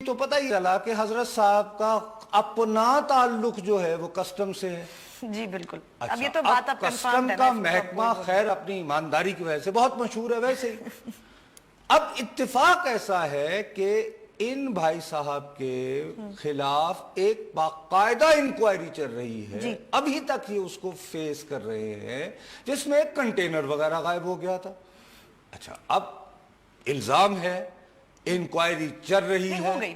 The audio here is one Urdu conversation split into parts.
تو پتہ ہی چلا کہ حضرت صاحب کا اپنا تعلق جو ہے وہ کسٹم سے ہے. جی بالکل. اب اچھا یہ تو بات اب کسٹم کا محکمہ خیر اپنی ایمانداری کی وجہ سے بہت مشہور ہے ویسے ہی. اب اتفاق ایسا ہے کہ ان بھائی صاحب کے خلاف ایک باقاعدہ انکوائری چل رہی ہے, ابھی تک یہ اس کو فیس کر رہے ہیں, جس میں ایک کنٹینر وغیرہ غائب ہو گیا تھا. اچھا اب الزام ہے, انکوائری چل رہی ہے,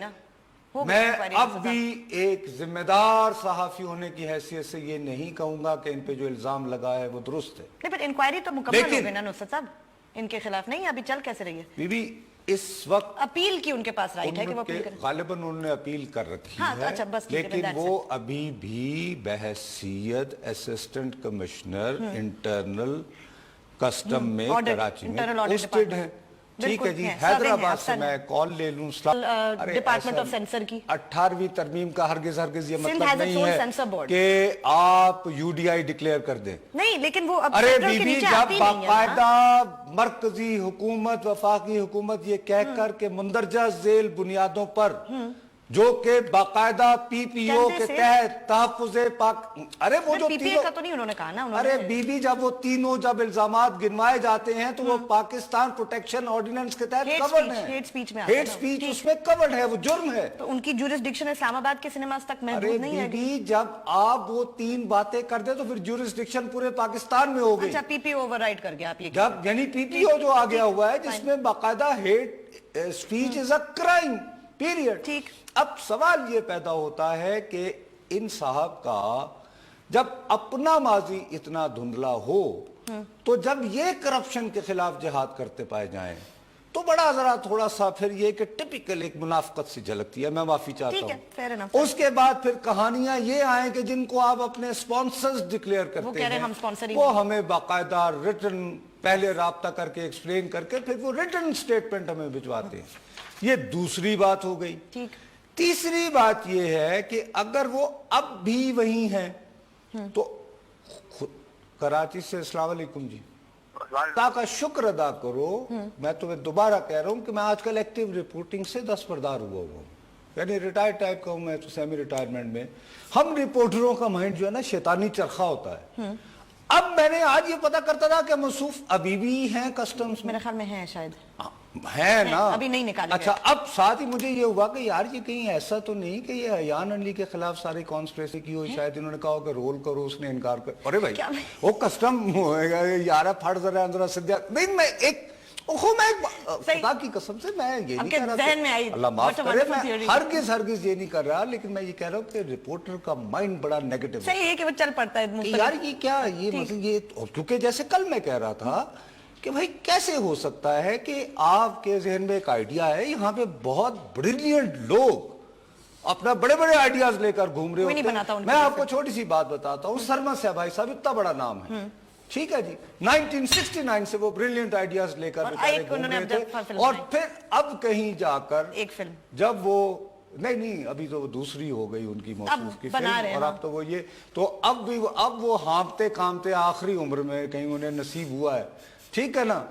میں اب بھی ایک ذمہ دار صحافی ہونے کی حیثیت سے یہ نہیں کہوں گا کہ ان پہ جو الزام لگا ہے وہ درست ہے. نہیں پر انکوائری تو مکمل ہو گئی نا نصرت صاحب, ان کے خلاف نہیں, ابھی چل کیسے رہی ہے؟ بی بی اس وقت اپیل کی ان کے پاس رائٹ ہے کہ وہ اپیل کریں. غالباً انہوں نے اپیل کر رکھی ہے, لیکن وہ ابھی بھی بحیثیت اسسٹنٹ کمشنر انٹرنل کسٹم میں کراچی میں پوسٹڈ ہیں. ٹھیک ہے جی, حیدرآباد سے میں کال لے لوں. ڈپارٹمنٹ آف سینسر کی 18ویں ترمیم کا ہرگز یہ مطلب نہیں ہے کہ آپ یو ڈی آئی ڈکلیئر کر دیں. نہیں لیکن وہ ارے بی بی جب باقاعدہ مرکزی حکومت وفاقی حکومت یہ کہہ کر کہ مندرجہ ذیل بنیادوں پر جو کہ باقاعدہ پی پی او کے تحت تحفظ پاک, ارے وہ جو پی پی اے کا تو نہیں انہوں نے کہا نا, ارے بی بی جب وہ تینوں جب الزامات گنوائے جاتے ہیں تو وہ پاکستان پروٹیکشن آرڈیننس کے تحت کورڈ ہیں. ہیٹ سپیچ اس میں کورڈ ہے, وہ جرم ہے. تو ان کی جورسڈکشن اسلام آباد کے سنیماز تک محدود نہیں ہے. ارے بی بی جب آپ وہ تین باتیں کر دیں تو پھر جورسڈکشن پورے پاکستان میں ہو گئی. اچھا پی پی اوور رائڈ کر گیا آپ یہ جب یعنی پی پی او جو آ گیا ہوا ہے جس میں باقاعدہ hate speech is a crime period. ٹھیک. اب سوال یہ پیدا ہوتا ہے کہ ان صاحب کا جب اپنا ماضی اتنا دھندلا ہو تو جب یہ کرپشن کے خلاف جہاد کرتے پائے جائیں تو بڑا ذرا تھوڑا سا پھر یہ کہ ٹپیکل ایک منافقت سی جھلکتی ہے. میں معافی چاہتا ہوں. اس کے بعد پھر کہانیاں یہ آئیں کہ جن کو آپ اپنے سپانسرز ڈکلیئر کرتے ہیں وہ ہمیں باقاعدہ ریٹن پہلے رابطہ کر کے ایکسپلین کر کے پھر وہ ریٹن سٹیٹمنٹ ہمیں بھجواتے ہیں. یہ دوسری بات ہو گئی. تیسری بات یہ ہے کہ اگر وہ اب بھی وہی ہیں تو کراچی سے السلام علیکم جی, خدا کا شکر ادا کرو. میں تمہیں دوبارہ کہہ رہا ہوں کہ میں آج کل ایکٹیو رپورٹنگ سے دستبردار ہوا ہوں, یعنی ریٹائر ٹائپ کا ہوں میں تو سیمی ریٹائرمنٹ میں. ہم رپورٹروں کا مائنڈ جو ہے نا شیطانی چرخہ ہوتا ہے. اب میں نے آج یہ پتا کرتا تھا کہ موصوف ابھی بھی ہیں کسٹمز میں, میرے خیال میں ہیں شاید ہے نا, ابھی نہیں نکالے. اچھا اب ساتھ ہی مجھے یہ ہوا کہ یار یہ کہیں ایسا تو نہیں کہ یہ ایان علی کے خلاف ساری کانسپریسی کی ہوئی, شاید انہوں نے کہا کہ رول کرو, اس نے انکار کر. ارے بھائی وہ کسٹم یارہ پھڑ ذرا اندرا سدیا نہیں, میں ایک خدا کی قسم سے میں یہ نہیں کہہ رہا, اللہ معاف کرے, میں ہرگز یہ نہیں کر رہا, لیکن میں یہ کہہ رہا ہوں کہ رپورٹر کا مائنڈ بڑا نیگیٹو ہے. صحیح ہے کہ وہ چل پڑتا ہے یار یہ کیا یہ مطلب یہ, کیونکہ جیسے کل میں کہہ رہا تھا کہ بھائی کیسے ہو سکتا ہے کہ آپ کے ذہن میں ایک آئیڈیا ہے, یہاں پہ بہت بریلینٹ لوگ اپنا بڑے بڑے آئیڈیاز لے کر گھوم رہے ہوتے ہیں. میں آپ کو چھوٹی سی بات بتاتا ہوں, سرما سے بھائی صاحب اتنا بڑا نام ہے, ٹھیک ہے جی, 1969 سے وہ بریلینٹ آئیڈیاز لے کر گھوم رہے تھے, اور پھر اب کہیں جا کر ایک فلم جب وہ نہیں ابھی تو وہ دوسری ہو گئی ان کی موصوف کی فلم, اور اب تو وہ یہ تو اب وہ ہانپتے کامتے آخری عمر میں کہیں انہیں نصیب ہوا ہے, ٹھیک ہے نا.